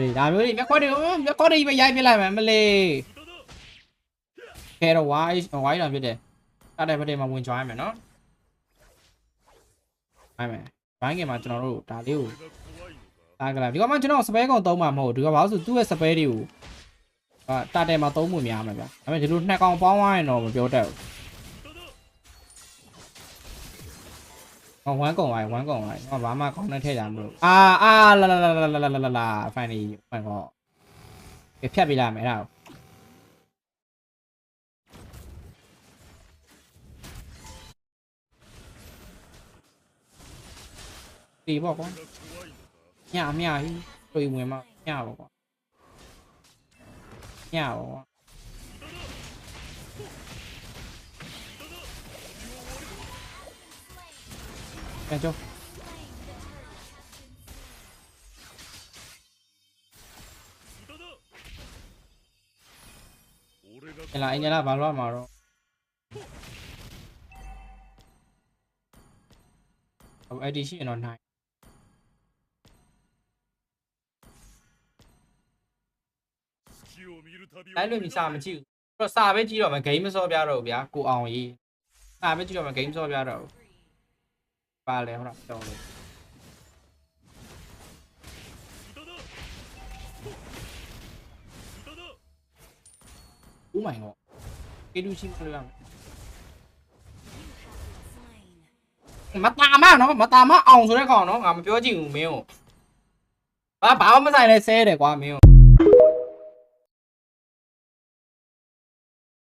လေဒါမျိုးတွေမျက်ခွက်တွေပဲရိုက်ပြလိုက်မယ်မလေးခဲတော့ဝိုင်းတောင်ဖြစ်တယ်တတဲ့ဘက်တွေမှာဝင်ကြွားရမယ်နော်ဟိုင်းမယ်ဘိုင်းကင်မှာကျွန်တော်တို့ဒါလေးကိုတားကြလိုက်ဒီကောင်မှကျွန်တော်စပယ်ကောင်သုံးမှာမဟုတ်ဒီကောင်ဘာလို့ဆိုသူ့ရဲ့စပယ်တွေကိုတာတဲ့မှာသုံးမှုများမှာဗျာဒါပေမဲ့ဒီလိုနှစ်ကောင်ပေါင်းသွားရင်တော့မပြောတတ်ဘူးဝမ်းကုန်လိုက်ဘာမှကောင်းနေထည့်ကြမလို့လာဖိုင်နေဖိုင်ကောဖြတ်ပေးလိုက်မယ်အဲ့ဒါဒီပေါ့ကွာညကြီးတွေ့ဝင်မှာညပေါ့ကွာညပေါ့ကွာပြန်ကျော်အင်လာဘာလို့မှာတော့အဲ့ဒီရှိရင်တော့နိုင်အဲ့လိုမျိုးစာမကြည့်ဘူးတော့စာပဲကြည့်တော့မယ်ဂိမ်းမစောပြတော့ဘူးဗျာကိုအောင်ကြီးစာပဲကြည့်တော့မယ်ဂိမ်းစောပြတော့ပါလေဟုတ်တော့တော်လေOh my god ကေလူချင်းပြလာမတာမနော်မတာမအောင်ဆိုတဲ့ကောင်နော်ငါမပြောကြည့်ဘူးမင်းကိုဘာမှမဆိုင်လဲဆဲတယ်ကွာမင်း